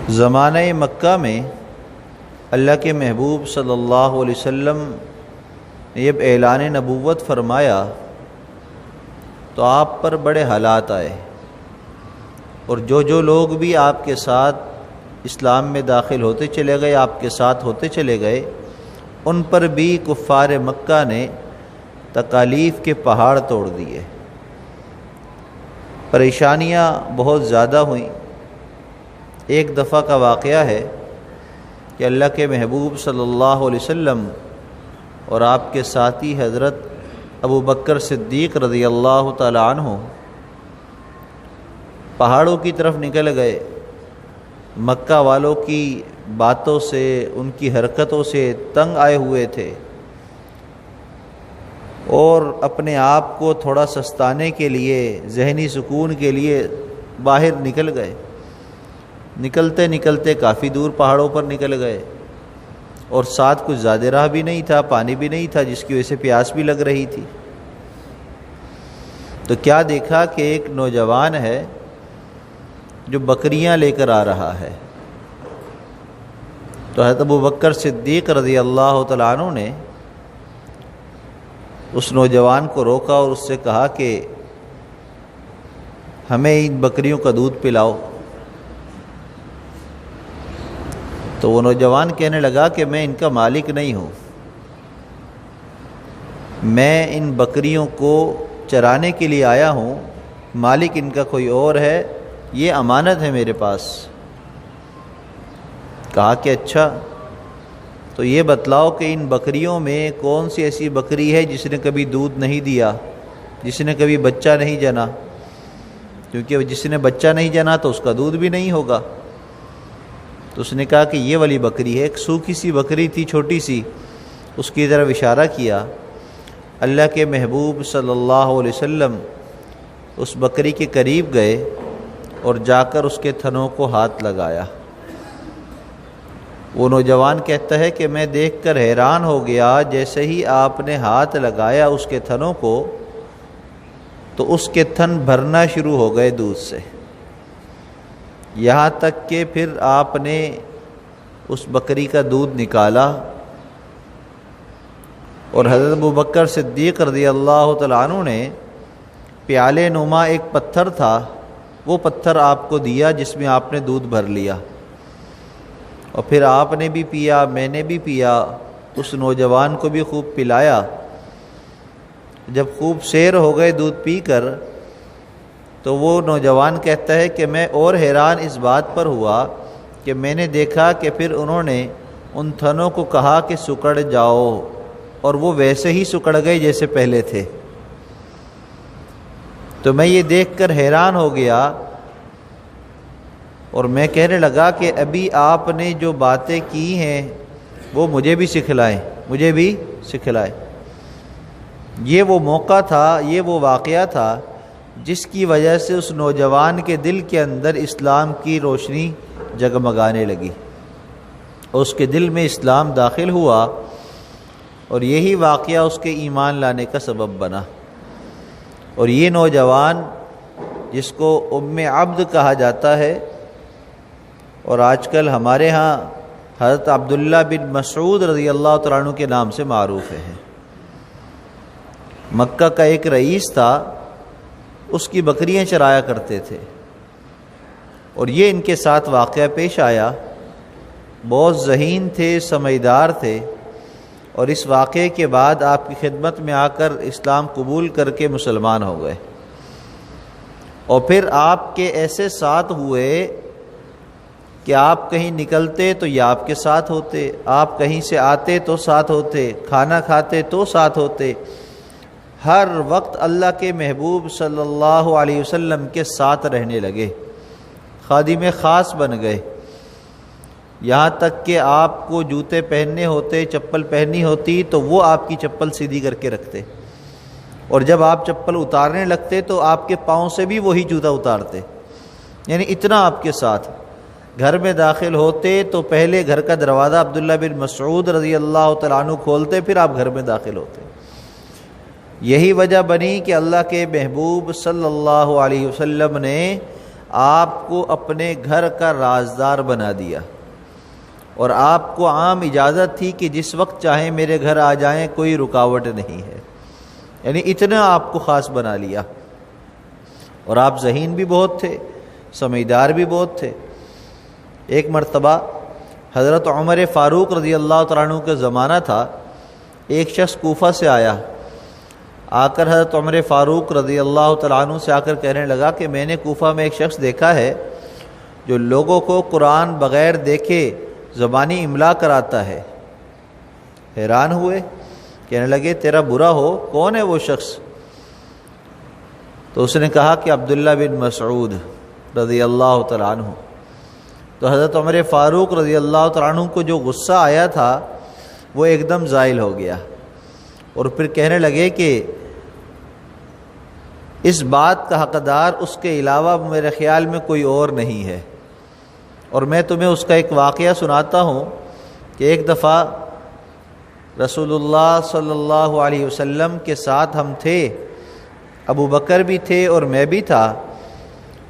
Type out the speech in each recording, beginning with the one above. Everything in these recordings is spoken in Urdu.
زمانہ مکہ میں اللہ کے محبوب صلی اللہ علیہ وسلم نے جب اعلان نبوت فرمایا تو آپ پر بڑے حالات آئے، اور جو لوگ بھی آپ کے ساتھ اسلام میں داخل ہوتے چلے گئے، آپ کے ساتھ ہوتے چلے گئے، ان پر بھی کفار مکہ نے تکالیف کے پہاڑ توڑ دیے، پریشانیاں بہت زیادہ ہوئیں۔ ایک دفعہ کا واقعہ ہے کہ اللہ کے محبوب صلی اللہ علیہ وسلم اور آپ کے ساتھی حضرت ابو بکر صدیق رضی اللہ تعالی عنہ پہاڑوں کی طرف نکل گئے۔ مکہ والوں کی باتوں سے، ان کی حرکتوں سے تنگ آئے ہوئے تھے، اور اپنے آپ کو تھوڑا سستانے کے لیے، ذہنی سکون کے لیے باہر نکل گئے۔ نکلتے نکلتے کافی دور پہاڑوں پر نکل گئے، اور ساتھ کچھ زیادہ راہ بھی نہیں تھا، پانی بھی نہیں تھا، جس کی وجہ سے پیاس بھی لگ رہی تھی۔ تو کیا دیکھا کہ ایک نوجوان ہے جو بکریاں لے کر آ رہا ہے۔ تو حضرت ابو بکر صدیق رضی اللہ تعالیٰ عنہ نے اس نوجوان کو روکا اور اس سے کہا کہ ہمیں ان بکریوں کا دودھ پلاؤ۔ تو وہ نوجوان کہنے لگا کہ میں ان کا مالک نہیں ہوں، میں ان بکریوں کو چرانے کے لیے آیا ہوں، مالک ان کا کوئی اور ہے، یہ امانت ہے میرے پاس۔ کہا کہ اچھا، تو یہ بتلاؤ کہ ان بکریوں میں کون سی ایسی بکری ہے جس نے کبھی دودھ نہیں دیا، جس نے کبھی بچہ نہیں جنا، کیونکہ جس نے بچہ نہیں جنا تو اس کا دودھ بھی نہیں ہوگا۔ تو اس نے کہا کہ یہ والی بکری ہے۔ ایک سوکھی سی بکری تھی، چھوٹی سی، اس کی طرف اشارہ کیا۔ اللہ کے محبوب صلی اللہ علیہ وسلم اس بکری کے قریب گئے اور جا کر اس کے تھنوں کو ہاتھ لگایا۔ وہ نوجوان کہتا ہے کہ میں دیکھ کر حیران ہو گیا، جیسے ہی آپ نے ہاتھ لگایا اس کے تھنوں کو تو اس کے تھن بھرنا شروع ہو گئے دودھ سے، یہاں تک کہ پھر آپ نے اس بکری کا دودھ نکالا، اور حضرت ابو بکر صدیق رضی اللہ تعالیٰ عنہ نے پیالے نما ایک پتھر تھا، وہ پتھر آپ کو دیا جس میں آپ نے دودھ بھر لیا، اور پھر آپ نے بھی پیا، میں نے بھی پیا، اس نوجوان کو بھی خوب پلایا۔ جب خوب سیر ہو گئے دودھ پی کر، تو وہ نوجوان کہتا ہے کہ میں اور حیران اس بات پر ہوا کہ میں نے دیکھا کہ پھر انہوں نے ان تھنوں کو کہا کہ سکڑ جاؤ، اور وہ ویسے ہی سکڑ گئے جیسے پہلے تھے۔ تو میں یہ دیکھ کر حیران ہو گیا، اور میں کہنے لگا کہ ابھی آپ نے جو باتیں کی ہیں وہ مجھے بھی سکھلائیں، مجھے بھی سکھلائیں۔ یہ وہ موقع تھا، یہ وہ واقعہ تھا جس کی وجہ سے اس نوجوان کے دل کے اندر اسلام کی روشنی جگمگانے لگی، اور اس کے دل میں اسلام داخل ہوا، اور یہی واقعہ اس کے ایمان لانے کا سبب بنا۔ اور یہ نوجوان جس کو ام عبد کہا جاتا ہے، اور آج کل ہمارے ہاں حضرت عبداللہ بن مسعود رضی اللہ تعالیٰ عنہ کے نام سے معروف ہے، مکہ کا ایک رئیس تھا، اس کی بکریاں چرایا کرتے تھے، اور یہ ان کے ساتھ واقعہ پیش آیا۔ بہت ذہین تھے، سمجھدار تھے، اور اس واقعے کے بعد آپ کی خدمت میں آ کر اسلام قبول کر کے مسلمان ہو گئے، اور پھر آپ کے ایسے ساتھ ہوئے کہ آپ کہیں نکلتے تو یہ آپ کے ساتھ ہوتے، آپ کہیں سے آتے تو ساتھ ہوتے، کھانا کھاتے تو ساتھ ہوتے، ہر وقت اللہ کے محبوب صلی اللہ علیہ وسلم کے ساتھ رہنے لگے، خادم خاص بن گئے، یہاں تک کہ آپ کو جوتے پہننے ہوتے، چپل پہننی ہوتی تو وہ آپ کی چپل سیدھی کر کے رکھتے، اور جب آپ چپل اتارنے لگتے تو آپ کے پاؤں سے بھی وہی جوتا اتارتے، یعنی اتنا آپ کے ساتھ۔ گھر میں داخل ہوتے تو پہلے گھر کا دروازہ عبداللہ بن مسعود رضی اللہ تعالیٰ عنہ کھولتے، پھر آپ گھر میں داخل ہوتے۔ یہی وجہ بنی کہ اللہ کے محبوب صلی اللہ علیہ وسلم نے آپ کو اپنے گھر کا رازدار بنا دیا، اور آپ کو عام اجازت تھی کہ جس وقت چاہیں میرے گھر آ جائیں، کوئی رکاوٹ نہیں ہے، یعنی اتنا آپ کو خاص بنا لیا۔ اور آپ ذہین بھی بہت تھے، سمجھدار بھی بہت تھے۔ ایک مرتبہ حضرت عمر فاروق رضی اللہ تعالیٰ عنہ کا زمانہ تھا، ایک شخص کوفہ سے آیا، آ کر حضرت عمر فاروق رضی اللہ تعالیٰ عنہ سے آ کر کہنے لگا کہ میں نے کوفہ میں ایک شخص دیکھا ہے جو لوگوں کو قرآن بغیر دیکھے زبانی املا کراتا ہے۔ حیران ہوئے، کہنے لگے تیرا برا ہو، کون ہے وہ شخص؟ تو اس نے کہا کہ عبداللہ بن مسعود رضی اللہ تعالیٰ عنہ۔ تو حضرت عمر فاروق رضی اللہ تعالیٰ عنہ کو جو غصہ آیا تھا وہ ایک دم زائل ہو گیا، اور پھر کہنے لگے کہ اس بات کا حقدار اس کے علاوہ میرے خیال میں کوئی اور نہیں ہے۔ اور میں تمہیں اس کا ایک واقعہ سناتا ہوں کہ ایک دفعہ رسول اللہ صلی اللہ علیہ وسلم کے ساتھ ہم تھے، ابو بکر بھی تھے اور میں بھی تھا،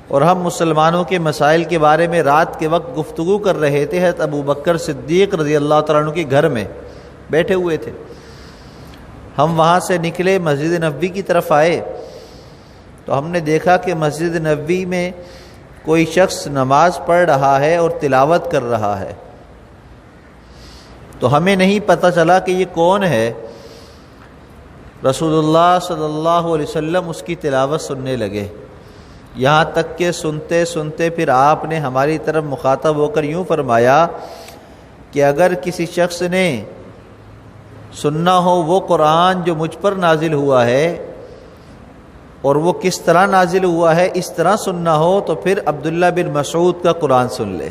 اور ہم مسلمانوں کے مسائل کے بارے میں رات کے وقت گفتگو کر رہے تھے۔ حضرت ابو بکر صدیق رضی اللہ تعالیٰ عنہ کے گھر میں بیٹھے ہوئے تھے۔ ہم وہاں سے نکلے، مسجد نبوی کی طرف آئے تو ہم نے دیکھا کہ مسجد نبوی میں کوئی شخص نماز پڑھ رہا ہے اور تلاوت کر رہا ہے، تو ہمیں نہیں پتہ چلا کہ یہ کون ہے۔ رسول اللہ صلی اللہ علیہ وسلم اس کی تلاوت سننے لگے، یہاں تک کہ سنتے سنتے پھر آپ نے ہماری طرف مخاطب ہو کر یوں فرمایا کہ اگر کسی شخص نے سننا ہو وہ قرآن جو مجھ پر نازل ہوا ہے، اور وہ کس طرح نازل ہوا ہے اس طرح سننا ہو، تو پھر عبداللہ بن مسعود کا قرآن سن لے۔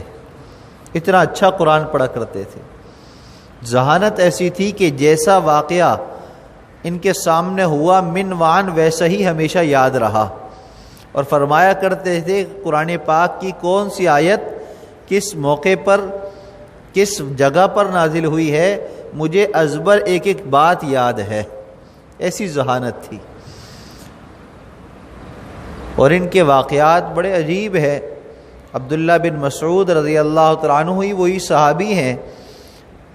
اتنا اچھا قرآن پڑھا کرتے تھے، ذہانت ایسی تھی کہ جیسا واقعہ ان کے سامنے ہوا من وعن ویسا ہی ہمیشہ یاد رہا، اور فرمایا کرتے تھے قرآن پاک کی کون سی آیت کس موقع پر کس جگہ پر نازل ہوئی ہے مجھے ازبر ایک ایک بات یاد ہے، ایسی ذہانت تھی۔ اور ان کے واقعات بڑے عجیب ہیں۔ عبداللہ بن مسعود رضی اللہ تعالیٰ عنہ ہی وہی صحابی ہیں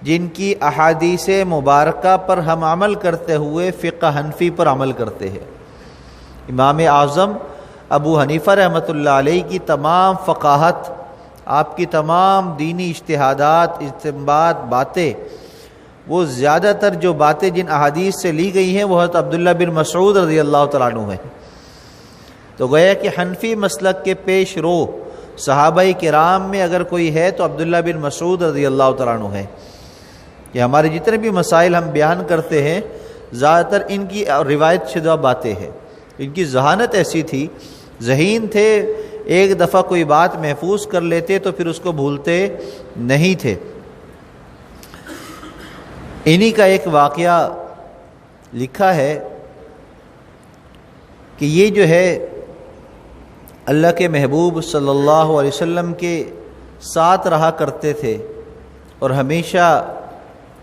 جن کی احادیث مبارکہ پر ہم عمل کرتے ہوئے فقہ حنفی پر عمل کرتے ہیں۔ امام اعظم ابو حنیفہ رحمۃ اللہ علیہ کی تمام فقاہت، آپ کی تمام دینی اجتہادات، استنباط باتیں، وہ زیادہ تر جو باتیں جن احادیث سے لی گئی ہیں وہ حضرت عبداللہ بن مسعود رضی اللہ تعالیٰ عنہ ہیں۔ تو گویا کہ حنفی مسلک کے پیش رو صحابہ کرام میں اگر کوئی ہے تو عبداللہ بن مسعود رضی اللہ تعالیٰ عنہ ہے۔ کہ ہمارے جتنے بھی مسائل ہم بیان کرتے ہیں زیادہ تر ان کی روایت شدہ باتیں ہیں۔ ان کی ذہانت ایسی تھی، ذہین تھے، ایک دفعہ کوئی بات محفوظ کر لیتے تو پھر اس کو بھولتے نہیں تھے۔ انہی کا ایک واقعہ لکھا ہے کہ یہ جو ہے اللہ کے محبوب صلی اللہ علیہ وسلم کے ساتھ رہا کرتے تھے، اور ہمیشہ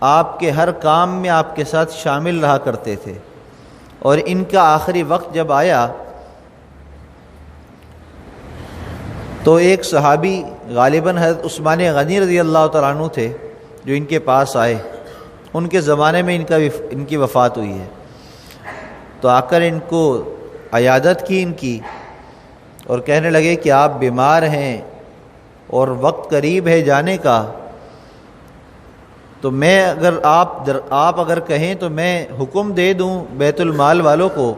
آپ کے ہر کام میں آپ کے ساتھ شامل رہا کرتے تھے۔ اور ان کا آخری وقت جب آیا تو ایک صحابی غالباً حضرت عثمان غنی رضی اللہ تعالیٰ عنہ تھے جو ان کے پاس آئے، ان کے زمانے میں ان کی وفات ہوئی ہے، تو آ کر ان کو عیادت کی ان کی، اور کہنے لگے کہ آپ بیمار ہیں اور وقت قریب ہے جانے کا، تو میں اگر آپ اگر کہیں تو میں حکم دے دوں بیت المال والوں کو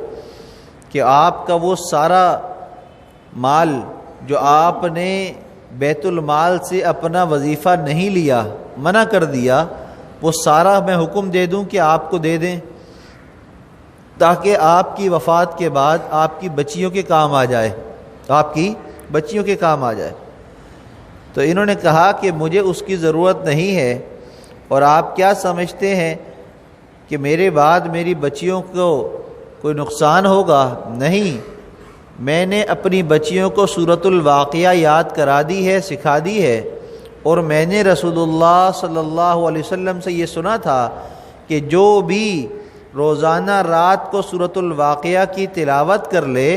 کہ آپ کا وہ سارا مال جو آپ نے بیت المال سے اپنا وظیفہ نہیں لیا، منع کر دیا، وہ سارا میں حکم دے دوں کہ آپ کو دے دیں، تاکہ آپ کی وفات کے بعد آپ کی بچیوں کے کام آ جائے، آپ کی بچیوں کے کام آ جائے۔ تو انہوں نے کہا کہ مجھے اس کی ضرورت نہیں ہے، اور آپ کیا سمجھتے ہیں کہ میرے بعد میری بچیوں کو کوئی نقصان ہوگا؟ نہیں، میں نے اپنی بچیوں کو سورۃ الواقعہ یاد کرا دی ہے، سکھا دی ہے، اور میں نے رسول اللہ صلی اللہ علیہ وسلم سے یہ سنا تھا کہ جو بھی روزانہ رات کو سورۃ الواقعہ کی تلاوت کر لے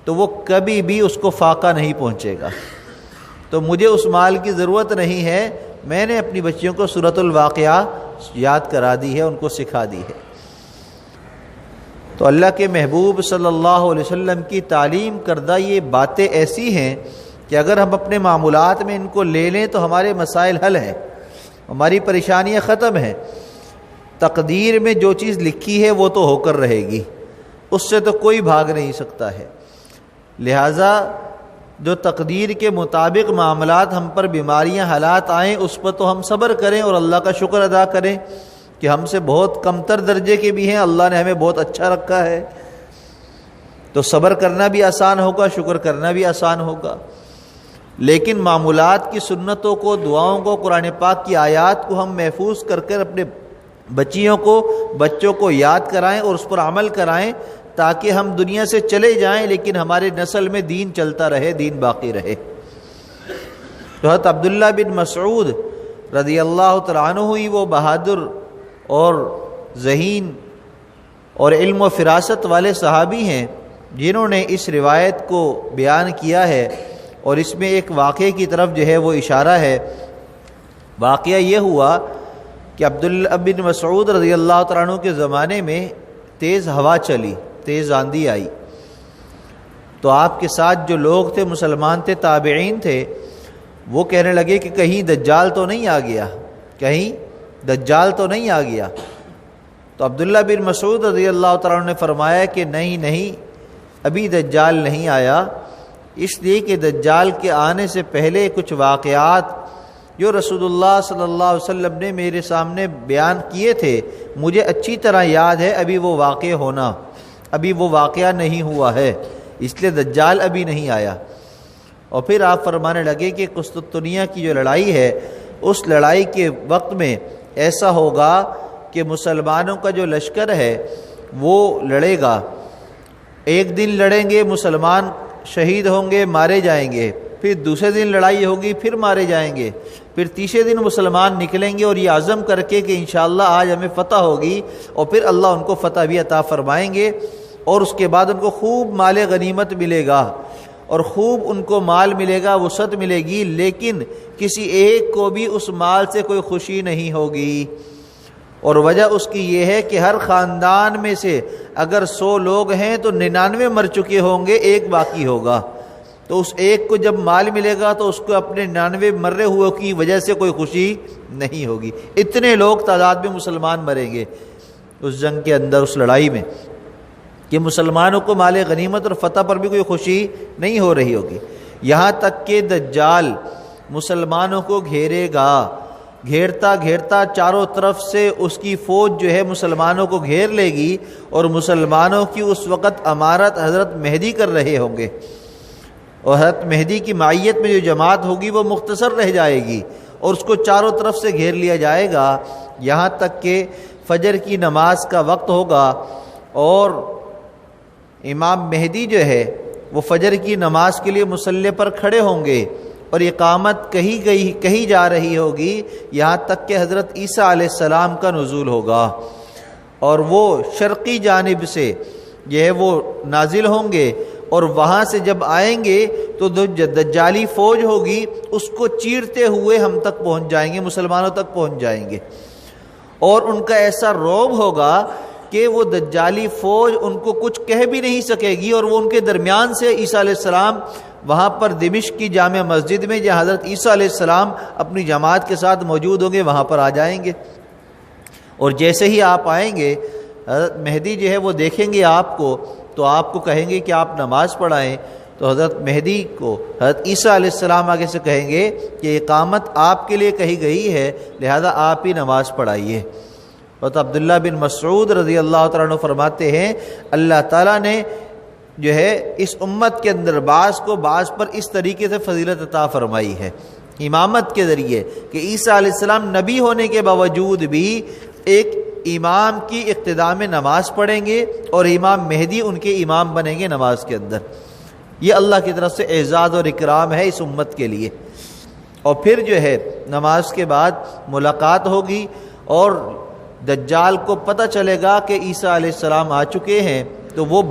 تو وہ کبھی بھی اس کو فاقہ نہیں پہنچے گا۔ تو مجھے اس مال کی ضرورت نہیں ہے، میں نے اپنی بچیوں کو سورۃ الواقعہ یاد کرا دی ہے، ان کو سکھا دی ہے۔ تو اللہ کے محبوب صلی اللہ علیہ وسلم کی تعلیم کردہ یہ باتیں ایسی ہیں کہ اگر ہم اپنے معمولات میں ان کو لے لیں تو ہمارے مسائل حل ہیں، ہماری پریشانیاں ختم ہیں۔ تقدیر میں جو چیز لکھی ہے وہ تو ہو کر رہے گی، اس سے تو کوئی بھاگ نہیں سکتا ہے۔ لہٰذا جو تقدیر کے مطابق معاملات ہم پر بیماریاں حالات آئیں اس پر تو ہم صبر کریں اور اللہ کا شکر ادا کریں کہ ہم سے بہت کمتر درجے کے بھی ہیں، اللہ نے ہمیں بہت اچھا رکھا ہے، تو صبر کرنا بھی آسان ہوگا، شکر کرنا بھی آسان ہوگا۔ لیکن معمولات کی سنتوں کو، دعاؤں کو، قرآن پاک کی آیات کو ہم محفوظ کر کر اپنے بچوں کو یاد کرائیں اور اس پر عمل کرائیں تاکہ ہم دنیا سے چلے جائیں لیکن ہمارے نسل میں دین چلتا رہے، دین باقی رہے۔ تو حضرت عبداللہ بن مسعود رضی اللہ تعالیٰ عنہ ہی وہ بہادر اور ذہین اور علم و فراست والے صحابی ہیں جنہوں نے اس روایت کو بیان کیا ہے، اور اس میں ایک واقعے کی طرف جو ہے وہ اشارہ ہے۔ واقعہ یہ ہوا کہ عبداللہ بن مسعود رضی اللہ تعالیٰ عنہ کے زمانے میں تیز ہوا چلی، تیز آندھی آئی، تو آپ کے ساتھ جو لوگ تھے، مسلمان تھے، تابعین تھے، وہ کہنے لگے کہ کہیں دجال تو نہیں آ گیا، کہیں دجال تو نہیں آ گیا۔ تو عبداللہ بن مسعود رضی اللہ تعالیٰ عنہ نے فرمایا کہ نہیں، ابھی دجال نہیں آیا، اس لیے کہ دجال کے آنے سے پہلے کچھ واقعات جو رسول اللہ صلی اللہ علیہ وسلم نے میرے سامنے بیان کیے تھے مجھے اچھی طرح یاد ہے، ابھی وہ واقعہ نہیں ہوا ہے، اس لیے دجال ابھی نہیں آیا۔ اور پھر آپ فرمانے لگے کہ قسطنطنیہ کی جو لڑائی ہے، اس لڑائی کے وقت میں ایسا ہوگا کہ مسلمانوں کا جو لشکر ہے وہ لڑے گا، ایک دن لڑیں گے، مسلمان شہید ہوں گے، مارے جائیں گے، پھر دوسرے دن لڑائی ہوگی، پھر مارے جائیں گے، پھر تیسرے دن مسلمان نکلیں گے اور یہ عزم کر کے کہ انشاءاللہ آج ہمیں فتح ہوگی، اور پھر اللہ ان کو فتح بھی عطا فرمائیں گے، اور اس کے بعد ان کو خوب مال غنیمت ملے گا اور خوب ان کو مال ملے گا، وسعت ملے گی، لیکن کسی ایک کو بھی اس مال سے کوئی خوشی نہیں ہوگی۔ اور وجہ اس کی یہ ہے کہ ہر خاندان میں سے اگر 100 لوگ ہیں تو 99 مر چکے ہوں گے، ایک باقی ہوگا، تو اس ایک کو جب مال ملے گا تو اس کو اپنے 99 مرے ہوئے کی وجہ سے کوئی خوشی نہیں ہوگی۔ اتنے لوگ تعداد میں مسلمان مریں گے اس جنگ کے اندر، اس لڑائی میں، کہ مسلمانوں کو مال غنیمت اور فتح پر بھی کوئی خوشی نہیں ہو رہی ہوگی، یہاں تک کہ دجال مسلمانوں کو گھیرے گا، گھیرتا گھیرتا چاروں طرف سے اس کی فوج جو ہے مسلمانوں کو گھیر لے گی، اور مسلمانوں کی اس وقت امارت حضرت مہدی کر رہے ہوں گے، اور حضرت مہدی کی معیت میں جو جماعت ہوگی وہ مختصر رہ جائے گی، اور اس کو چاروں طرف سے گھیر لیا جائے گا، یہاں تک کہ فجر کی نماز کا وقت ہوگا، اور امام مہدی جو ہے وہ فجر کی نماز کے لیے مصلی پر کھڑے ہوں گے، اور اقامت کہیں جا رہی ہوگی، یہاں تک کہ حضرت عیسیٰ علیہ السلام کا نزول ہوگا، اور وہ شرقی جانب سے یہ ہے وہ نازل ہوں گے، اور وہاں سے جب آئیں گے تو دجالی فوج ہوگی، اس کو چیرتے ہوئے ہم تک پہنچ جائیں گے، مسلمانوں تک پہنچ جائیں گے، اور ان کا ایسا رعب ہوگا کہ وہ دجالی فوج ان کو کچھ کہہ بھی نہیں سکے گی، اور وہ ان کے درمیان سے عیسیٰ علیہ السلام وہاں پر دمشق کی جامع مسجد میں جہاں حضرت عیسیٰ علیہ السلام اپنی جماعت کے ساتھ موجود ہوں گے وہاں پر آ جائیں گے، اور جیسے ہی آپ آئیں گے حضرت مہدی جو ہے وہ دیکھیں گے آپ کو، تو آپ کو کہیں گے کہ آپ نماز پڑھائیں، تو حضرت مہدی کو حضرت عیسیٰ علیہ السلام آگے سے کہیں گے کہ اقامت آپ کے لیے کہی گئی ہے، لہذا آپ ہی نماز پڑھائیے۔ اور عبداللہ بن مسعود رضی اللہ تعالیٰ عنہ فرماتے ہیں اللہ تعالیٰ نے جو ہے اس امت کے اندر بعض کو بعض پر اس طریقے سے فضیلت عطا فرمائی ہے امامت کے ذریعے کہ عیسیٰ علیہ السلام نبی ہونے کے باوجود بھی ایک امام کی اقتداء میں نماز پڑھیں گے، اور امام مہدی ان کے امام بنیں گے نماز کے اندر۔ یہ اللہ کی طرف سے اعزاز اور اکرام ہے اس امت کے لیے۔ اور پھر جو ہے نماز کے بعد ملاقات ہوگی، اور دجال کو پتہ چلے گا کہ عیسیٰ علیہ السلام آ چکے ہیں، تو وہ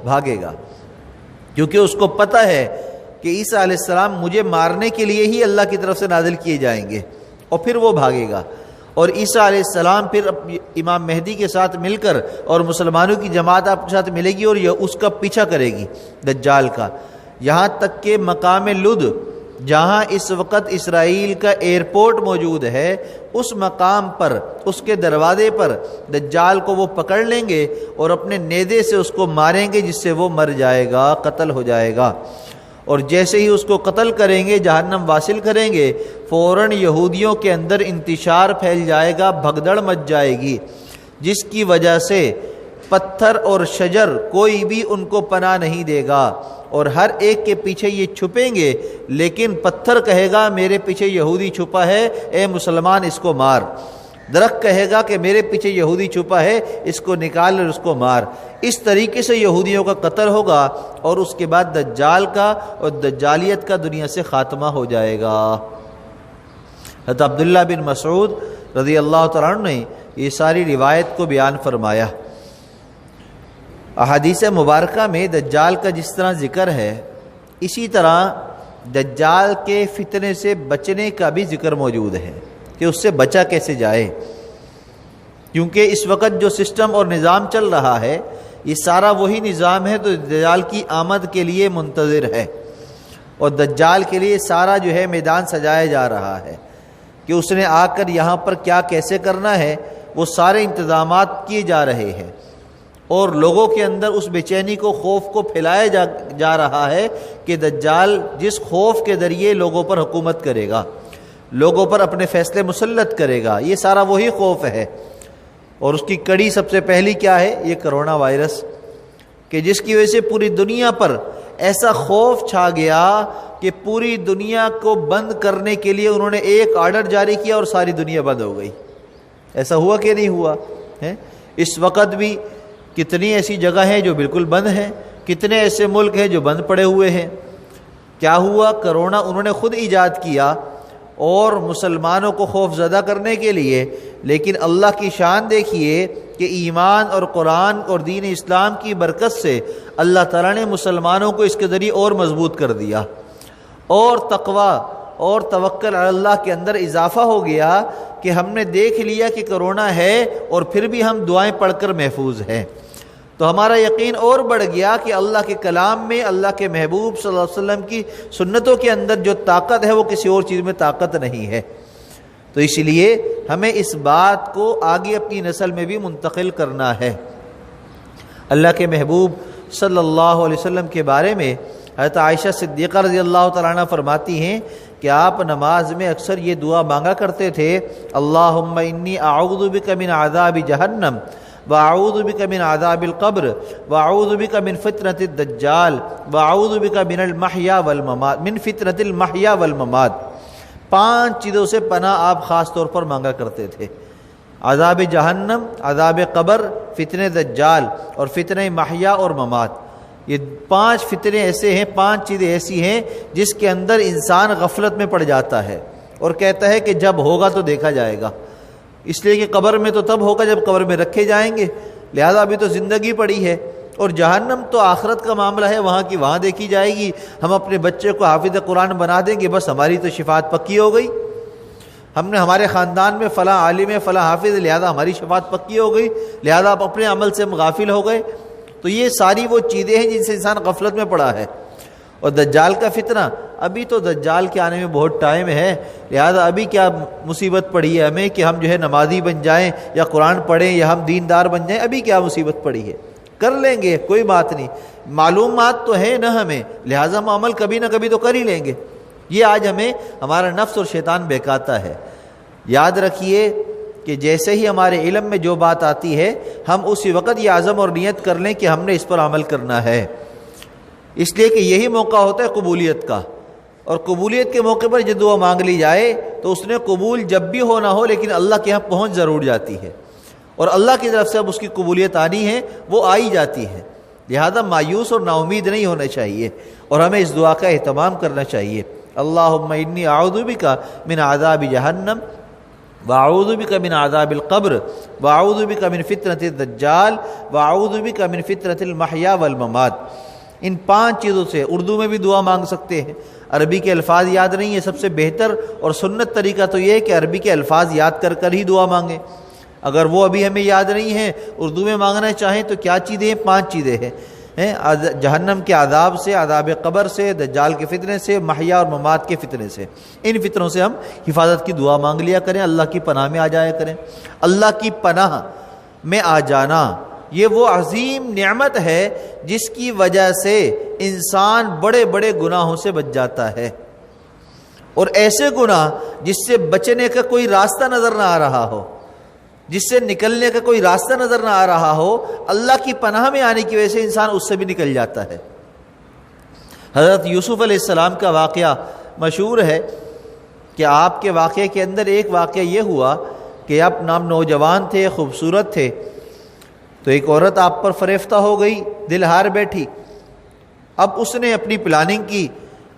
بھاگے گا، کیونکہ اس کو پتہ ہے کہ عیسیٰ علیہ السلام مجھے مارنے کے لیے ہی اللہ کی طرف سے نازل کیے جائیں گے، اور پھر وہ بھاگے گا، اور عیسیٰ علیہ السلام پھر امام مہدی کے ساتھ مل کر اور مسلمانوں کی جماعت آپ کے ساتھ ملے گی اور یہ اس کا پیچھا کرے گی دجال کا، یہاں تک کہ مقام لد جہاں اس وقت اسرائیل کا ایئرپورٹ موجود ہے، اس مقام پر، اس کے دروازے پر دجال کو وہ پکڑ لیں گے اور اپنے نیزے سے اس کو ماریں گے، جس سے وہ مر جائے گا، قتل ہو جائے گا، اور جیسے ہی اس کو قتل کریں گے، جہنم واصل کریں گے، فوراً یہودیوں کے اندر انتشار پھیل جائے گا، بھگدڑ مچ جائے گی، جس کی وجہ سے پتھر اور شجر کوئی بھی ان کو پناہ نہیں دے گا، اور ہر ایک کے پیچھے یہ چھپیں گے، لیکن پتھر کہے گا میرے پیچھے یہودی چھپا ہے، اے مسلمان اس کو مار، درخت کہے گا کہ میرے پیچھے یہودی چھپا ہے، اس کو نکال اور اس کو مار۔ اس طریقے سے یہودیوں کا قتل ہوگا، اور اس کے بعد دجال کا اور دجالیت کا دنیا سے خاتمہ ہو جائے گا۔ حضرت عبداللہ بن مسعود رضی اللہ تعالیٰ عنہ نے یہ ساری روایت کو بیان فرمایا۔ احادیث مبارکہ میں دجال کا جس طرح ذکر ہے، اسی طرح دجال کے فتنے سے بچنے کا بھی ذکر موجود ہے کہ اس سے بچا کیسے جائے، کیونکہ اس وقت جو سسٹم اور نظام چل رہا ہے یہ سارا وہی نظام ہے تو دجال کی آمد کے لیے منتظر ہے، اور دجال کے لیے سارا جو ہے میدان سجایا جا رہا ہے کہ اس نے آ کر یہاں پر کیا کیسے کرنا ہے، وہ سارے انتظامات کیے جا رہے ہیں، اور لوگوں کے اندر اس بے چینی کو، خوف کو پھیلایا جا رہا ہے کہ دجال جس خوف کے ذریعے لوگوں پر حکومت کرے گا، لوگوں پر اپنے فیصلے مسلط کرے گا، یہ سارا وہی خوف ہے، اور اس کی کڑی سب سے پہلی کیا ہے؟ یہ کرونا وائرس، کہ جس کی وجہ سے پوری دنیا پر ایسا خوف چھا گیا کہ پوری دنیا کو بند کرنے کے لیے انہوں نے ایک آرڈر جاری کیا اور ساری دنیا بند ہو گئی۔ ایسا ہوا کہ نہیں ہوا ہے؟ اس وقت بھی کتنی ایسی جگہ ہیں جو بالکل بند ہیں، کتنے ایسے ملک ہیں جو بند پڑے ہوئے ہیں۔ کیا ہوا؟ کرونا انہوں نے خود ایجاد کیا اور مسلمانوں کو خوف زدہ کرنے کے لیے، لیکن اللہ کی شان دیکھیے کہ ایمان اور قرآن اور دین اسلام کی برکت سے اللہ تعالیٰ نے مسلمانوں کو اس کے ذریعے اور مضبوط کر دیا، اور تقوی اور توکل علی اللہ کے اندر اضافہ ہو گیا کہ ہم نے دیکھ لیا کہ کرونا ہے اور پھر بھی ہم دعائیں پڑھ کر محفوظ ہیں، تو ہمارا یقین اور بڑھ گیا کہ اللہ کے کلام میں، اللہ کے محبوب صلی اللہ علیہ وسلم کی سنتوں کے اندر جو طاقت ہے وہ کسی اور چیز میں طاقت نہیں ہے۔ تو اس لیے ہمیں اس بات کو آگے اپنی نسل میں بھی منتقل کرنا ہے۔ اللہ کے محبوب صلی اللہ علیہ وسلم کے بارے میں حضرت عائشہ صدیقہ رضی اللہ تعالیٰ عنہ فرماتی ہیں کہ آپ نماز میں اکثر یہ دعا مانگا کرتے تھے، اللہم انی اعوذ بک من عذاب جہنم واعوذ بک من عذاب القبر واعوذ بک من فتنۃ الدجال واعوذ بک من المحیا والممات، من فتنۃ المحیا والممات۔ 5 چیزوں سے پناہ آپ خاص طور پر مانگا کرتے تھے، عذاب جہنم، عذاب قبر، فتنہ دجال اور فتنہ محیا اور ممات۔ یہ 5 فتنے ایسے ہیں، 5 چیزیں ایسی ہیں جس کے اندر انسان غفلت میں پڑ جاتا ہے اور کہتا ہے کہ جب ہوگا تو دیکھا جائے گا، اس لیے کہ قبر میں تو تب ہوگا جب قبر میں رکھے جائیں گے، لہذا ابھی تو زندگی پڑی ہے، اور جہنم تو آخرت کا معاملہ ہے، وہاں کی وہاں دیکھی جائے گی۔ ہم اپنے بچے کو حافظ قرآن بنا دیں گے، بس ہماری تو شفاعت پکی ہو گئی، ہم نے ہمارے خاندان میں فلاں عالم ہے، فلاں حافظ، لہذا ہماری شفاعت پکی ہو گئی، لہذا آپ اپنے عمل سے غافل ہو گئے۔ تو یہ ساری وہ چیزیں ہیں جن سے انسان غفلت میں پڑا ہے۔ اور دجال کا فتنہ، ابھی تو دجال کے آنے میں بہت ٹائم ہے، لہذا ابھی کیا مصیبت پڑی ہے ہمیں کہ ہم جو ہے نمازی بن جائیں یا قرآن پڑھیں یا ہم دیندار بن جائیں، ابھی کیا مصیبت پڑی ہے، کر لیں گے، کوئی بات نہیں، معلومات تو ہے نا ہمیں، لہذا ہم عمل کبھی نہ کبھی تو کر ہی لیں گے۔ یہ آج ہمیں ہمارا نفس اور شیطان بہکاتا ہے۔ یاد رکھیے کہ جیسے ہی ہمارے علم میں جو بات آتی ہے، ہم اسی وقت یہ عزم اور نیت کر لیں کہ ہم نے اس پر عمل کرنا ہے، اس لیے کہ یہی موقع ہوتا ہے قبولیت کا، اور قبولیت کے موقع پر جب دعا مانگ لی جائے تو اس نے قبول جب بھی ہونا ہو، لیکن اللہ کے یہاں پہنچ ضرور جاتی ہے، اور اللہ کی طرف سے اب اس کی قبولیت آنی ہے، وہ آئی جاتی ہے، لہذا مایوس اور نا امید نہیں ہونا چاہیے، اور ہمیں اس دعا کا اہتمام کرنا چاہیے۔ اللہم انی اعوذ بک من عذاب جہنم وَأَعُوذُ بِكَ مِنْ عَذَابِ الْقَبْرِ وَأَعُوذُ بِكَ مِنْ فِتْنَةِ الدَّجَّالِ وَأَعُوذُ بِكَ مِنْ فِتْنَةِ الْمَحْيَا وَالْمَمَاتِ۔ ان 5 چیزوں سے اردو میں بھی دعا مانگ سکتے ہیں۔ عربی کے الفاظ یاد نہیں ہے، سب سے بہتر اور سنت طریقہ تو یہ ہے کہ عربی کے الفاظ یاد کر کر ہی دعا مانگیں۔ اگر وہ ابھی ہمیں یاد نہیں ہے، اردو میں مانگنا چاہیں تو کیا چیزیں ہیں؟ 5 چیزیں ہیں، جہنم کے عذاب سے، عذاب قبر سے، دجال کے فتنے سے، محیا اور ممات کے فتنے سے۔ ان فتنوں سے ہم حفاظت کی دعا مانگ لیا کریں، اللہ کی پناہ میں آ جایا کریں۔ اللہ کی پناہ میں آ جانا یہ وہ عظیم نعمت ہے جس کی وجہ سے انسان بڑے بڑے گناہوں سے بچ جاتا ہے، اور ایسے گناہ جس سے بچنے کا کوئی راستہ نظر نہ آ رہا ہو، جس سے نکلنے کا کوئی راستہ نظر نہ آ رہا ہو، اللہ کی پناہ میں آنے کی وجہ سے انسان اس سے بھی نکل جاتا ہے۔ حضرت یوسف علیہ السلام کا واقعہ مشہور ہے کہ آپ کے واقعے کے اندر ایک واقعہ یہ ہوا کہ آپ نوجوان تھے، خوبصورت تھے، تو ایک عورت آپ پر فریفتہ ہو گئی، دل ہار بیٹھی۔ اب اس نے اپنی پلاننگ کی،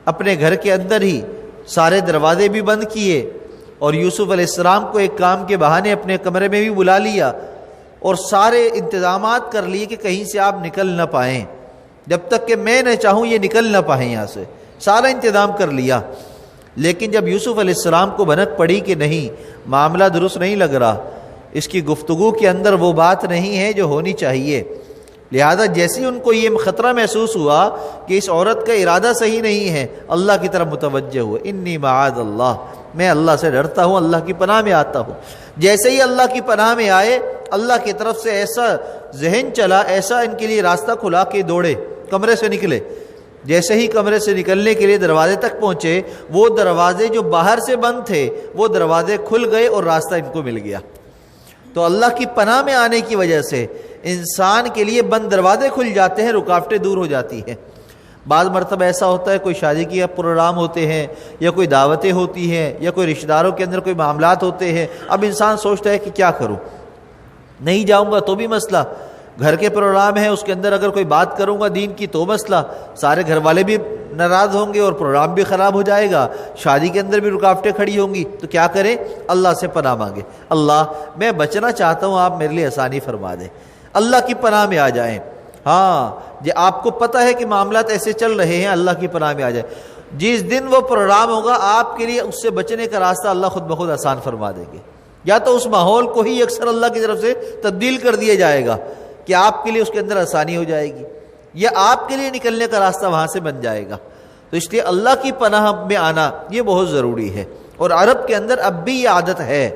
اپنے گھر کے اندر ہی سارے دروازے بھی بند کیے، اور یوسف علیہ السلام کو ایک کام کے بہانے اپنے کمرے میں بھی بلا لیا، اور سارے انتظامات کر لیے کہ کہیں سے آپ نکل نہ پائیں، جب تک کہ میں نہ چاہوں یہ نکل نہ پائیں یہاں سے، سارا انتظام کر لیا۔ لیکن جب یوسف علیہ السلام کو بھنک پڑی کہ نہیں، معاملہ درست نہیں لگ رہا، اس کی گفتگو کے اندر وہ بات نہیں ہے جو ہونی چاہیے، لہذا جیسے ان کو یہ خطرہ محسوس ہوا کہ اس عورت کا ارادہ صحیح نہیں ہے، اللہ کی طرف متوجہ ہوئے، انی معاذ اللہ، میں اللہ سے ڈرتا ہوں، اللہ کی پناہ میں آتا ہوں۔ جیسے ہی اللہ کی پناہ میں آئے، اللہ کی طرف سے ایسا ذہن چلا، ایسا ان کے لیے راستہ کھلا کہ دوڑے، کمرے سے نکلے۔ جیسے ہی کمرے سے نکلنے کے لیے دروازے تک پہنچے، وہ دروازے جو باہر سے بند تھے وہ دروازے کھل گئے اور راستہ ان کو مل گیا۔ تو اللہ کی پناہ میں آنے کی وجہ سے انسان کے لیے بند دروازے کھل جاتے ہیں، رکاوٹیں دور ہو جاتی ہیں۔ بعض مرتبہ ایسا ہوتا ہے، کوئی شادی کے پروگرام ہوتے ہیں، یا کوئی دعوتیں ہوتی ہیں، یا کوئی رشتہ داروں کے اندر کوئی معاملات ہوتے ہیں، اب انسان سوچتا ہے کہ کیا کروں، نہیں جاؤں گا تو بھی مسئلہ، گھر کے پروگرام ہے اس کے اندر اگر کوئی بات کروں گا دین کی تو مسئلہ، سارے گھر والے بھی ناراض ہوں گے اور پروگرام بھی خراب ہو جائے گا، شادی کے اندر بھی رکاوٹیں کھڑی ہوں گی، تو کیا کریں؟ اللہ سے پناہ مانگے، اللہ میں بچنا چاہتا ہوں، آپ میرے لیے آسانی فرما دیں، اللہ کی پناہ میں آ جائیں۔ ہاں جی، آپ کو پتہ ہے کہ معاملات ایسے چل رہے ہیں، اللہ کی پناہ میں آ جائے۔ جس دن وہ پروگرام ہوگا آپ کے لیے اس سے بچنے کا راستہ اللہ خود بخود آسان فرما دیں گے، یا تو اس ماحول کو ہی اکثر اللہ کی طرف سے تبدیل کر دیا جائے گا کہ آپ کے لیے اس کے اندر آسانی ہو جائے گی، یا آپ کے لیے نکلنے کا راستہ وہاں سے بن جائے گا۔ تو اس لیے اللہ کی پناہ میں آنا یہ بہت ضروری ہے، اور عرب کے اندر اب بھی یہ عادت ہے،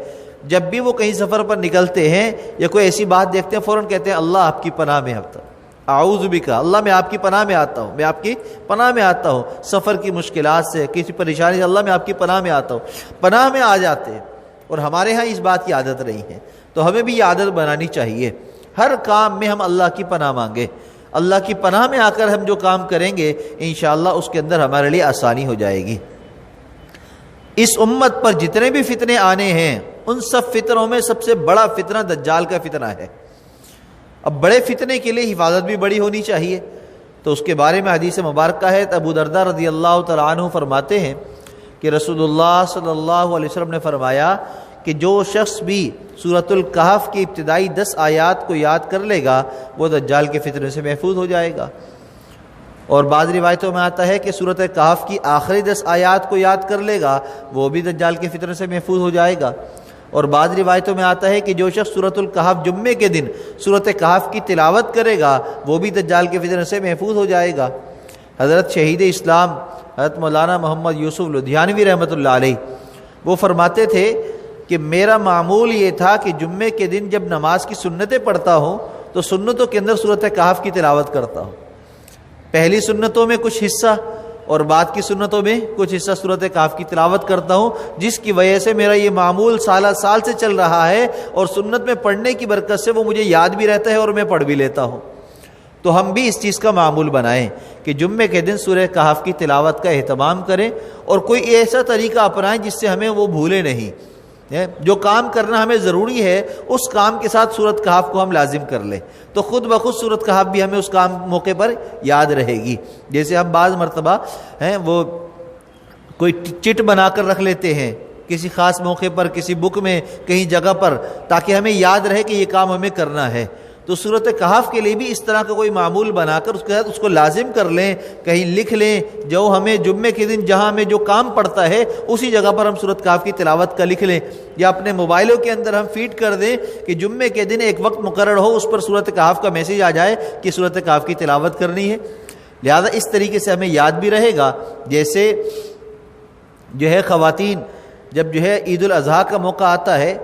جب بھی وہ کہیں سفر پر نکلتے ہیں یا کوئی ایسی بات دیکھتے ہیں فوراً کہتے ہیں اللہ آپ کی پناہ میں آتا ہوں، اعوذ بکا، اللہ میں آپ کی پناہ میں آتا ہوں، میں آپ کی پناہ میں آتا ہوں، سفر کی مشکلات سے، کسی پریشانی سے، اللہ میں آپ کی پناہ میں آتا ہوں، پناہ میں آ جاتے ہیں۔ اور ہمارے ہاں اس بات کی عادت رہی ہے، تو ہمیں بھی یہ عادت بنانی چاہیے، ہر کام میں ہم اللہ کی پناہ مانگیں، اللہ کی پناہ میں آ کر ہم جو کام کریں گے انشاءاللہ اس کے اندر ہمارے لیے آسانی ہو جائے گی۔ اس امت پر جتنے بھی فتنے آنے ہیں ان سب فتنوں میں سب سے بڑا فتنہ دجال کا فتنہ ہے۔ اب بڑے فتنے کے لیے حفاظت بھی بڑی ہونی چاہیے، تو اس کے بارے میں حدیث مبارکہ ہے، ابو درداء رضی اللہ تعالیٰ عنہ فرماتے ہیں کہ رسول اللہ صلی اللہ علیہ وسلم نے فرمایا کہ جو شخص بھی سورۃ الکہف کی ابتدائی 10 آیات کو یاد کر لے گا وہ دجال کے فتنے سے محفوظ ہو جائے گا، اور بعض روایتوں میں آتا ہے کہ سورۃ کہف کی آخری 10 آیات کو یاد کر لے گا وہ بھی دجال کے فتنے سے محفوظ ہو جائے گا، اور بعض روایتوں میں آتا ہے کہ جو شخص سورۃ الکہف جمعے کے دن سورۃ کہف کی تلاوت کرے گا وہ بھی دجال کے فتنے سے محفوظ ہو جائے گا۔ حضرت شہید اسلام حضرت مولانا محمد یوسف لدھیانوی رحمۃ اللہ علیہ وہ فرماتے تھے کہ میرا معمول یہ تھا کہ جمعے کے دن جب نماز کی سنتیں پڑھتا ہوں تو سنتوں کے اندر سورۃ کہف کی تلاوت کرتا ہوں، پہلی سنتوں میں کچھ حصہ اور بعد کی سنتوں میں کچھ حصہ سورۃ کہف کی تلاوت کرتا ہوں، جس کی وجہ سے میرا یہ معمول سالہ سال سے چل رہا ہے، اور سنت میں پڑھنے کی برکت سے وہ مجھے یاد بھی رہتا ہے اور میں پڑھ بھی لیتا ہوں۔ تو ہم بھی اس چیز کا معمول بنائیں کہ جمعے کے دن سورہ کہف کی تلاوت کا اہتمام کریں، اور کوئی ایسا طریقہ اپنائیں جس سے ہمیں وہ بھولے نہیں، جو کام کرنا ہمیں ضروری ہے اس کام کے ساتھ سورۃ کہف کو ہم لازم کر لیں، تو خود بخود سورۃ کہف بھی ہمیں اس کام موقع پر یاد رہے گی۔ جیسے ہم بعض مرتبہ وہ کوئی چٹ بنا کر رکھ لیتے ہیں کسی خاص موقع پر، کسی بک میں، کہیں جگہ پر، تاکہ ہمیں یاد رہے کہ یہ کام ہمیں کرنا ہے۔ تو سورۃ کہف کے لیے بھی اس طرح کا کوئی معمول بنا کر اس کے ساتھ اس کو لازم کر لیں، کہیں لکھ لیں، جو ہمیں جمعے کے دن جہاں ہمیں جو کام پڑتا ہے اسی جگہ پر ہم سورۃ کہف کی تلاوت کا لکھ لیں، یا اپنے موبائلوں کے اندر ہم فیڈ کر دیں کہ جمعے کے دن ایک وقت مقرر ہو، اس پر سورۃ کہف کا میسج آ جائے کہ سورۃ کہف کی تلاوت کرنی ہے۔ لہذا اس طریقے سے ہمیں یاد بھی رہے گا۔ جیسے جو ہے خواتین جب جو ہے عید الاضحیٰ کا موقع آتا ہے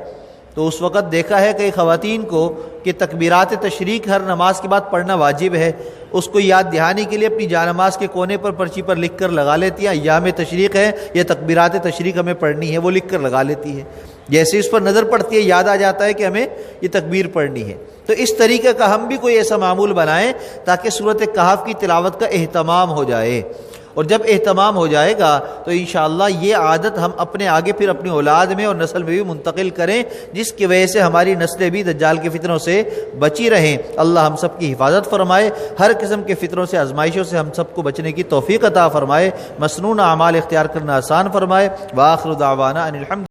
تو اس وقت دیکھا ہے کئی خواتین کو کہ تکبیرات تشریق ہر نماز کے بعد پڑھنا واجب ہے، اس کو یاد دہانی کے لیے اپنی جانماز کے کونے پر پرچی پر لکھ کر لگا لیتی ہیں، ایام تشریق ہے یہ تکبیرات تشریق ہمیں پڑھنی ہے، وہ لکھ کر لگا لیتی ہے۔ جیسے اس پر نظر پڑتی ہے یاد آ جاتا ہے کہ ہمیں یہ تکبیر پڑھنی ہے۔ تو اس طریقے کا ہم بھی کوئی ایسا معمول بنائیں تاکہ سورۃ کہف کی تلاوت کا اہتمام ہو جائے، اور جب اہتمام ہو جائے گا تو انشاءاللہ یہ عادت ہم اپنے آگے پھر اپنی اولاد میں اور نسل میں بھی منتقل کریں، جس کی وجہ سے ہماری نسلیں بھی دجال کے فتنوں سے بچی رہیں۔ اللہ ہم سب کی حفاظت فرمائے، ہر قسم کے فتنوں سے، آزمائشوں سے ہم سب کو بچنے کی توفیق عطا فرمائے، مسنون اعمال اختیار کرنا آسان فرمائے۔ وآخر دعوانا ان الحمد